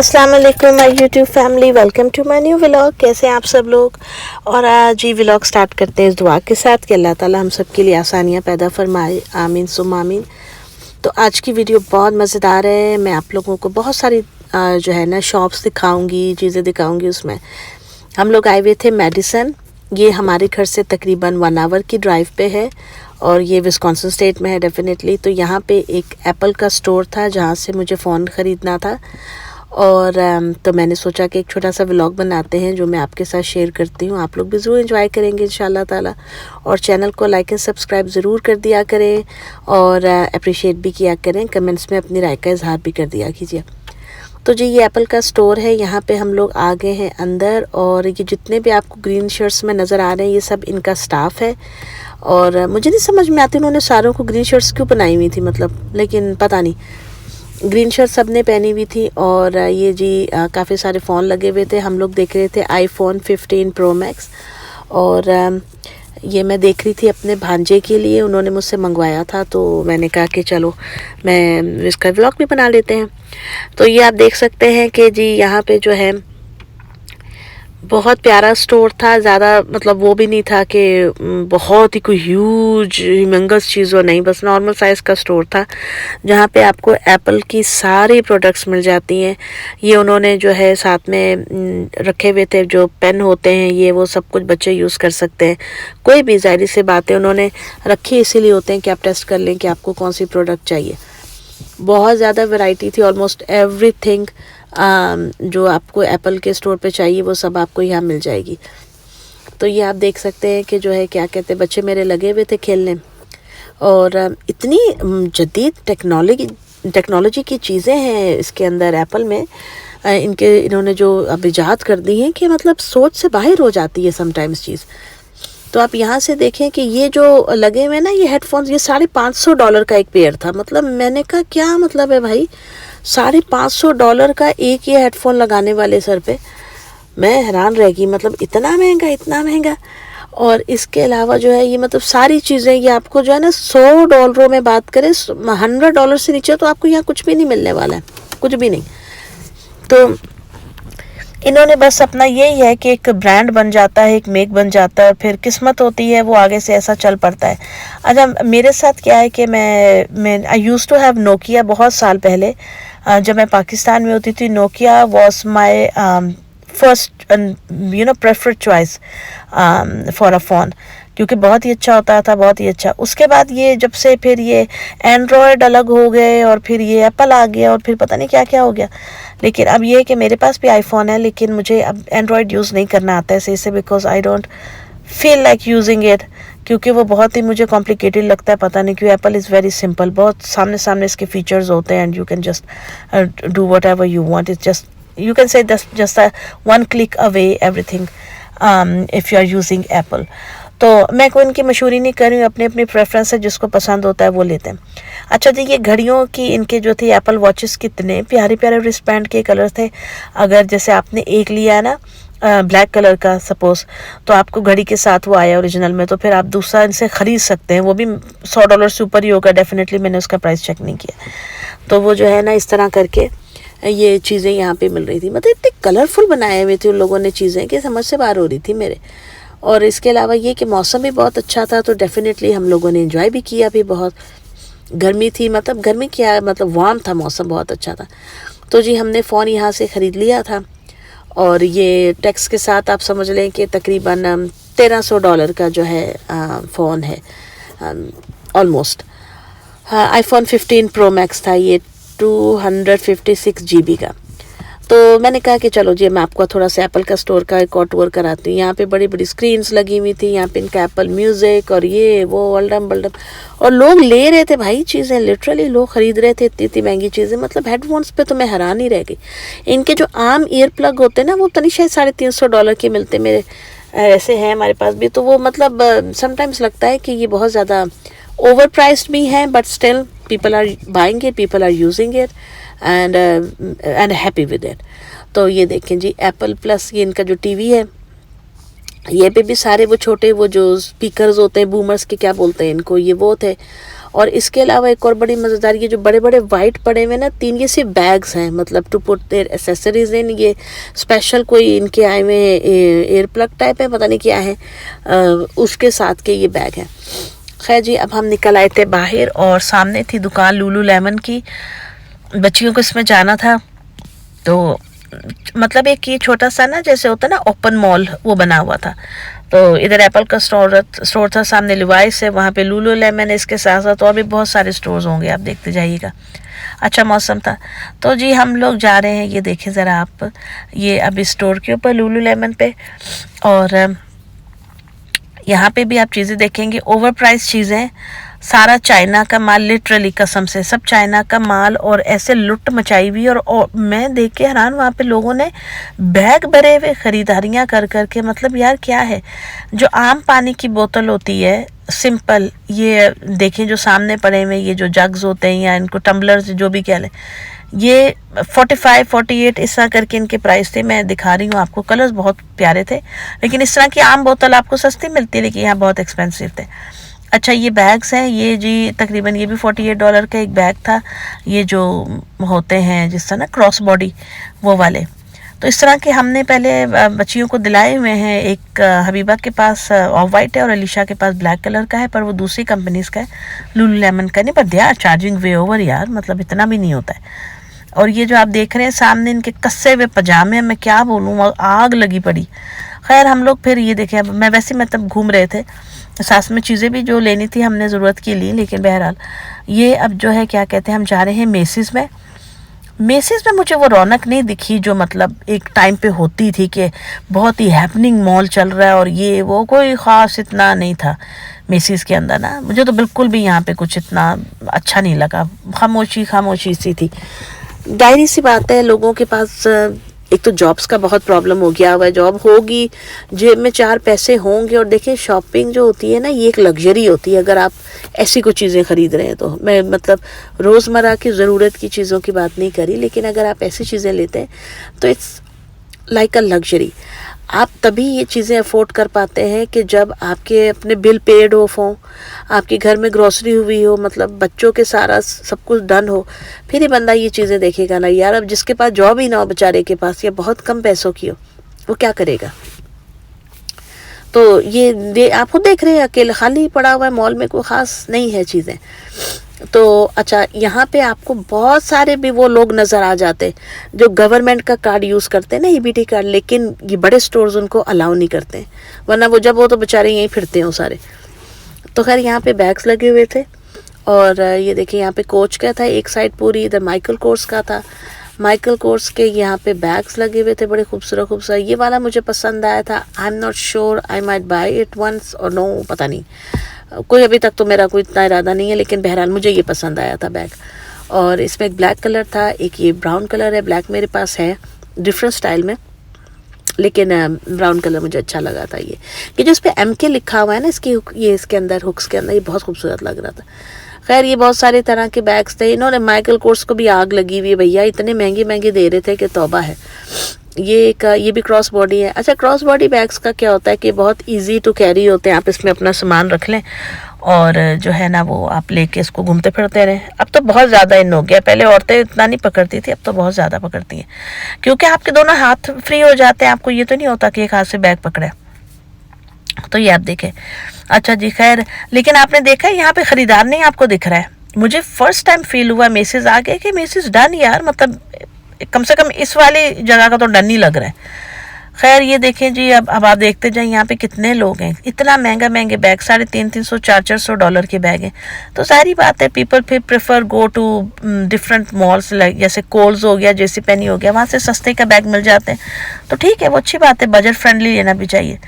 अस्सलाम वालेकुम my YouTube family, welcome to my new vlog. कैसे हैं आप सब लोग। और आज ही व्लॉग स्टार्ट करते हैं इस दुआ के साथ कि अल्लाह ताला हम सब के लिए आसानियाँ पैदा फरमाए, आमीन सुम्मा आमीन। तो आज की वीडियो बहुत मज़ेदार है। मैं आप लोगों को बहुत सारी जो है ना शॉप्स दिखाऊंगी, चीज़ें दिखाऊंगी। उसमें हम लोग आए हुए थे मेडिसन। ये हमारे घर से तकरीबन 1 आवर की ड्राइव पे है और ये विस्कॉन्सिन स्टेट में है डेफिनेटली। तो यहाँ पे एक एप्पल का स्टोर था जहाँ से मुझे फ़ोन ख़रीदना था और तो मैंने सोचा कि एक छोटा सा व्लॉग बनाते हैं जो मैं आपके साथ शेयर करती हूँ। आप लोग भी ज़रूर एंजॉय करेंगे इंशाल्लाह ताला। और चैनल को लाइक एंड सब्सक्राइब ज़रूर कर दिया करें और अप्रिशिएट भी किया करें। कमेंट्स में अपनी राय का इजहार भी कर दिया कीजिए। तो जी ये एप्पल का स्टोर है। यहाँ पे हम लोग आ गए हैं अंदर और ये जितने भी आपको ग्रीन शर्ट्स में नज़र आ रहे हैं ये सब इनका स्टाफ है। और मुझे नहीं समझ में आती उन्होंने सारों को ग्रीन शर्ट्स क्यों बनाई हुई थी, मतलब, लेकिन पता नहीं। ग्रीन शर्ट सब ने पहनी हुई थी। और ये जी काफ़ी सारे फ़ोन लगे हुए थे। हम लोग देख रहे थे iPhone 15 Pro Max। और ये मैं देख रही थी अपने भांजे के लिए, उन्होंने मुझसे मंगवाया था तो मैंने कहा कि चलो मैं इसका व्लॉग भी बना लेते हैं। तो ये आप देख सकते हैं कि जी यहाँ पे जो है बहुत प्यारा स्टोर था। ज़्यादा मतलब वो भी नहीं था कि बहुत ही कोई ह्यूज ह्यूमंगस चीज़ हो, नहीं, बस नॉर्मल साइज़ का स्टोर था जहाँ पे आपको एप्पल की सारी प्रोडक्ट्स मिल जाती हैं। ये उन्होंने जो है साथ में रखे हुए थे, जो पेन होते हैं ये वो सब कुछ बच्चे यूज़ कर सकते हैं। कोई भी ज़ाहिर सी बात है उन्होंने रखी इसीलिए होते हैं कि आप टेस्ट कर लें कि आपको कौन सी प्रोडक्ट चाहिए। बहुत ज़्यादा वैरायटी थी, ऑलमोस्ट एवरीथिंग जो आपको एप्पल के स्टोर पे चाहिए वो सब आपको यहाँ मिल जाएगी। तो ये आप देख सकते हैं कि जो है क्या कहते हैं, बच्चे मेरे लगे हुए थे खेलने। और इतनी जदीद टेक्नोलॉजी की चीज़ें हैं इसके अंदर एप्पल में। इन्होंने जो अब इजाद कर दी हैं कि मतलब सोच से बाहर हो जाती है समटाइम्स चीज़। तो आप यहाँ से देखें कि ये जो लगे हुए ना ये हेडफोन्स, ये $550 का एक पेयर था। मतलब मैंने कहा क्या मतलब है भाई, $550 का एक ये हेडफोन लगाने वाले सर पे। मैं हैरान रह गई, मतलब इतना महंगा, इतना महंगा। और इसके अलावा जो है ये मतलब सारी चीज़ें ये आपको जो है ना $100 में बात करें, $100 से नीचे तो आपको यहाँ कुछ भी नहीं मिलने वाला है, कुछ भी नहीं। तो इन्होंने बस अपना यही है कि एक ब्रांड बन जाता है, एक मेक बन जाता है, फिर किस्मत होती है वो आगे से ऐसा चल पड़ता है। अच्छा मेरे साथ क्या है कि मैं आई यूज़ टू हैव नोकिया बहुत साल पहले। जब मैं पाकिस्तान में होती थी Nokia was my first preferred choice for a phone, क्योंकि बहुत ही अच्छा होता था, बहुत ही अच्छा। उसके बाद ये जब से फिर ये एंड्रॉयड अलग हो गए और फिर ये एप्पल आ गया और फिर पता नहीं क्या क्या हो गया। लेकिन अब ये है कि मेरे पास भी आईफोन है लेकिन मुझे अब एंड्रॉयड यूज़ नहीं करना आता है सही से, because I don't feel like using it, क्योंकि वो बहुत ही मुझे कॉम्प्लिकेटेड लगता है। पता नहीं क्यों। एप्पल इज़ वेरी सिंपल, बहुत सामने सामने इसके फीचर्स होते हैं and you can just do what ever you want. It's just you can say that's just a one click away everything if you are using Apple। तो मैं कोई इनकी मशहूरी नहीं कर रही हूँ, अपनी अपनी प्रेफरेंस है, जिसको पसंद होता है वो लेते हैं। अच्छा जी ये घड़ियों की इनके जो थे एप्पल वॉचेस कितने प्यारे प्यारे रिस्टबैंड के कलर थे। अगर जैसे आपने एक लिया है ना ब्लैक कलर का सपोज, तो आपको घड़ी के साथ वो आया ओरिजिनल में, तो फिर आप दूसरा इनसे ख़रीद सकते हैं। वो भी $100 से ऊपर ही होगा डेफिनेटली, मैंने उसका प्राइस चेक नहीं किया। तो वो जो है ना इस तरह करके ये चीज़ें यहाँ पे मिल रही थी। मतलब इतने कलरफुल बनाए हुए थे उन लोगों ने चीज़ें कि समझ से बाहर हो रही थी मेरे। और इसके अलावा ये कि मौसम भी बहुत अच्छा था तो डेफिनेटली हम लोगों ने एंजॉय भी किया भी बहुत। गर्मी थी, मतलब गर्मी क्या, मतलब वार्म था, मौसम बहुत अच्छा था। तो जी हमने फ़ोन यहाँ से ख़रीद लिया था और ये टैक्स के साथ आप समझ लें कि तकरीबन $1300 का जो है फ़ोन है ऑलमोस्ट। iPhone 15 Pro Max था ये, 256 GB का। तो मैंने कहा कि चलो जी मैं आपको थोड़ा सा एप्पल का स्टोर का एक और टूर कराती हूँ। यहाँ पे बड़ी बड़ी स्क्रीन्स लगी हुई थी, यहाँ पे इनका एप्पल म्यूज़िक और ये वो अल्डम बल्डम, और लोग ले रहे थे भाई चीज़ें, लिटरली लोग ख़रीद रहे थे इतनी इतनी महंगी चीज़ें। मतलब हेडफोन्स पे तो मैं हैरान ही रह गई। इनके जो आम ईयर प्लग होते हैं ना वो तनी शायद $350 के मिलते, मेरे ऐसे हैं हमारे पास भी। तो वो मतलब समटाइम्स लगता है कि ये बहुत ज़्यादा ओवर प्राइस्ड भी हैं, but still people are buying it, people are using it and happy with it। तो ये देखें जी एप्पल प्लस ये इनका जो टीवी है, ये पे भी सारे वो छोटे वो जो स्पीकर्स होते हैं बूमर्स के क्या बोलते हैं इनको, ये वो थे। और इसके अलावा एक और बड़ी मज़ेदार, ये जो बड़े बड़े वाइट पड़े हुए ना 3, ये सिर्फ बैग्स हैं, मतलब टू पुट देयर एसेसरीज इन। ये स्पेशल कोई इनके आए हुए एयर प्लग टाइप है, पता नहीं क्या है, उसके साथ के ये बैग हैं। खैर जी, अब हम निकल आए थे बाहर और सामने थी दुकान लुलू लेमन की। बच्चियों को इसमें जाना था, तो मतलब एक ये छोटा सा ना जैसे होता है ना ओपन मॉल, वो बना हुआ था। तो इधर एप्पल का स्टोर था, सामने लिवाइस है, वहाँ पे लुलू लेमन है, इसके साथ साथ और भी बहुत सारे स्टोर्स होंगे, आप देखते जाइएगा। अच्छा मौसम था, तो जी हम लोग जा रहे हैं, ये देखें ज़रा आप, ये अभी स्टोर के ऊपर लुलू लेमन पे। और यहाँ पे भी आप चीज़ें देखेंगे, ओवर प्राइस चीज़ें, सारा चाइना का माल, लिटरली कसम से सब चाइना का माल, और ऐसे लुट मचाई हुई। और मैं देख के हैरान, वहाँ पे लोगों ने बैग भरे हुए ख़रीदारियाँ कर कर के, मतलब यार क्या है। जो आम पानी की बोतल होती है सिंपल, ये देखें जो सामने पड़े हुए, ये जो जग्स होते हैं या इनको टम्बलर्स जो भी कह लें, ये 45, 48 इस तरह करके इनके प्राइस थे। मैं दिखा रही हूँ आपको, कलर्स बहुत प्यारे थे, लेकिन इस तरह की आम बोतल आपको सस्ती मिलती है, लेकिन यहाँ बहुत एक्सपेंसिव थे। अच्छा ये बैग्स हैं, ये जी तकरीबन ये भी $48 का एक बैग था, ये जो होते हैं जिस तरह ना क्रॉस बॉडी वो वाले। तो इस तरह के हमने पहले बच्चियों को दिलाए हुए हैं। एक हबीबा के पास ऑफ वाइट है और अलीशा के पास ब्लैक कलर का है, पर वो दूसरी कंपनीज का है, लुलू लेमन का नहीं। पर they are charging way over यार, मतलब इतना भी नहीं होता है। और ये जो आप देख रहे हैं सामने इनके कस्से हुए पजामे, मैं क्या बोलूँ, आग लगी पड़ी। खैर हम लोग फिर ये देखें, अब मैं वैसे मतलब घूम रहे थे, साथ में चीज़ें भी जो लेनी थी हमने ज़रूरत की ली, लेकिन बहरहाल ये अब जो है क्या कहते हैं, हम जा रहे हैं मेसिस में। मेसिस में मुझे वो रौनक नहीं दिखी जो मतलब एक टाइम पे होती थी कि बहुत ही हैपनिंग मॉल चल रहा है, और ये वो कोई ख़ास इतना नहीं था मेसिस के अंदर ना। मुझे तो बिल्कुल भी यहाँ पे कुछ इतना अच्छा नहीं लगा, खामोशी खामोशी सी थी। डायरी सी बात है, लोगों के पास एक तो जॉब्स का बहुत प्रॉब्लम हो गया हुआ है, जॉब होगी, जेब में 4 पैसे होंगे। और देखिए शॉपिंग जो होती है ना, ये एक लग्जरी होती है, अगर आप ऐसी कुछ चीज़ें ख़रीद रहे हैं तो। मैं मतलब रोज़मर्रा की ज़रूरत की चीज़ों की बात नहीं करी, लेकिन अगर आप ऐसी चीज़ें लेते हैं तो इट्स लाइक अ लग्जरी। आप तभी ये चीज़ें अफोर्ड कर पाते हैं कि जब आपके अपने बिल पेड ऑफ हों, आपके घर में ग्रॉसरी हुई हो, मतलब बच्चों के सारा सब कुछ डन हो, फिर ही बंदा ये चीज़ें देखेगा ना यार। अब जिसके पास जॉब ही ना हो बेचारे के पास, या बहुत कम पैसों की हो, वो क्या करेगा। तो ये आप खुद देख रहे हैं, अकेले खाली पड़ा हुआ है मॉल में, कोई ख़ास नहीं है चीज़ें। तो अच्छा यहाँ पे आपको बहुत सारे भी वो लोग नज़र आ जाते जो गवर्नमेंट का कार्ड यूज़ करते हैं ना, ईबीटी कार्ड, लेकिन ये बड़े स्टोर्स उनको अलाउ नहीं करते हैं, वरना वो जब वो तो बेचारे यहीं फिरते हैं सारे। तो खैर यहाँ पे बैग्स लगे हुए थे, और ये देखिए यहाँ पे कोच का था एक साइड पूरी, इधर माइकल कोर्स का था। माइकल कोर्स के यहाँ पे बैग्स लगे हुए थे बड़े खूबसूरत खूबसूरत। ये वाला मुझे पसंद आया था, I am not sure I might buy it once और नो, पता नहीं, कोई अभी तक तो मेरा कोई इतना इरादा नहीं है, लेकिन बहरहाल मुझे ये पसंद आया था बैग। और इसमें एक ब्लैक कलर था, एक ये ब्राउन कलर है, ब्लैक मेरे पास है डिफरेंट स्टाइल में, लेकिन ब्राउन कलर मुझे अच्छा लगा था। ये कि जो इस पर MK लिखा हुआ है ना, इसकी ये इसके अंदर हुक्स के अंदर, ये बहुत खूबसूरत लग रहा था। खैर ये बहुत सारे तरह के बैग्स थे। इन्होंने माइकल कोर्स को भी आग लगी हुई है भैया, इतने महंगे महंगे दे रहे थे कि तौबा है। ये भी क्रॉस बॉडी है। अच्छा क्रॉस बॉडी बैग्स का क्या होता है कि बहुत इजी टू कैरी होते हैं, आप इसमें अपना सामान रख लें और जो है ना वो आप लेके इसको घूमते फिरते रहें। अब तो बहुत ज़्यादा इन हो गया, पहले औरतें इतना नहीं पकड़ती थी, अब तो बहुत ज़्यादा पकड़ती हैं, क्योंकि आपके दोनों हाथ फ्री हो जाते हैं, आपको ये तो नहीं होता कि एक हाथ से बैग पकड़े। तो ये आप देखें। अच्छा जी खैर, लेकिन आपने देखा है यहाँ पे ख़रीदार नहीं आपको दिख रहा है। मुझे फर्स्ट टाइम फील हुआ मैसेज आ गया कि मैसेज डन यार, मतलब कम से कम इस वाली जगह का तो डन ही लग रहा है। खैर ये देखें जी, अब आप देखते जाए यहाँ पे कितने लोग हैं, इतना महंगे बैग, $350, $400 के बैग हैं। तो सारी बात है, पीपल फिर prefer go to different malls, like जैसे कोल्स हो गया, JC पेनी हो गया, वहाँ से सस्ते का बैग मिल जाते हैं। तो ठीक है, वो अच्छी बात है, बजट फ्रेंडली लेना भी चाहिए।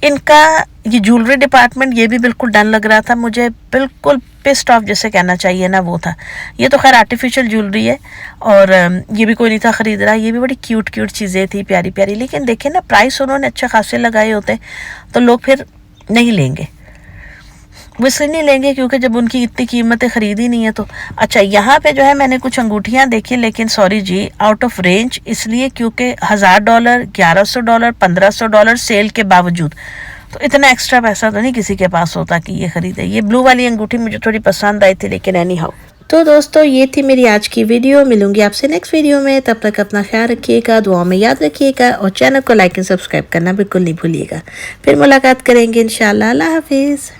इनका ये ज्वेलरी डिपार्टमेंट ये भी बिल्कुल डन लग रहा था मुझे, बिल्कुल पिस्ट ऑफ जैसे कहना चाहिए ना, वो था। ये तो खैर आर्टिफिशियल ज्वेलरी है और ये भी कोई नहीं था ख़रीद रहा। ये भी बड़ी क्यूट चीज़ें थी, प्यारी प्यारी, लेकिन देखें ना प्राइस उन्होंने अच्छे खासे लगाए होते तो लोग फिर नहीं लेंगे, वो इसलिए नहीं लेंगे क्योंकि जब उनकी इतनी कीमतें ख़रीद ही नहीं है तो। अच्छा यहाँ पे जो है मैंने कुछ अंगूठियाँ देखी, लेकिन सॉरी जी आउट ऑफ रेंज, इसलिए क्योंकि $1000, $1100, $1500 सेल के बावजूद। तो इतना एक्स्ट्रा पैसा तो नहीं किसी के पास होता कि ये ख़रीदे। ये ब्लू वाली अंगूठी मुझे थोड़ी पसंद आई थी, लेकिन एनी हाउ। तो दोस्तों ये थी मेरी आज की वीडियो। मिलूंगी आपसे नेक्स्ट वीडियो में, तब तक अपना ख्याल रखिएगा, दुआ में याद रखिएगा और चैनल को लाइक एंड सब्सक्राइब करना बिल्कुल नहीं भूलिएगा। फिर मुलाकात करेंगे इंशाल्लाह। अल्लाह हाफिज़।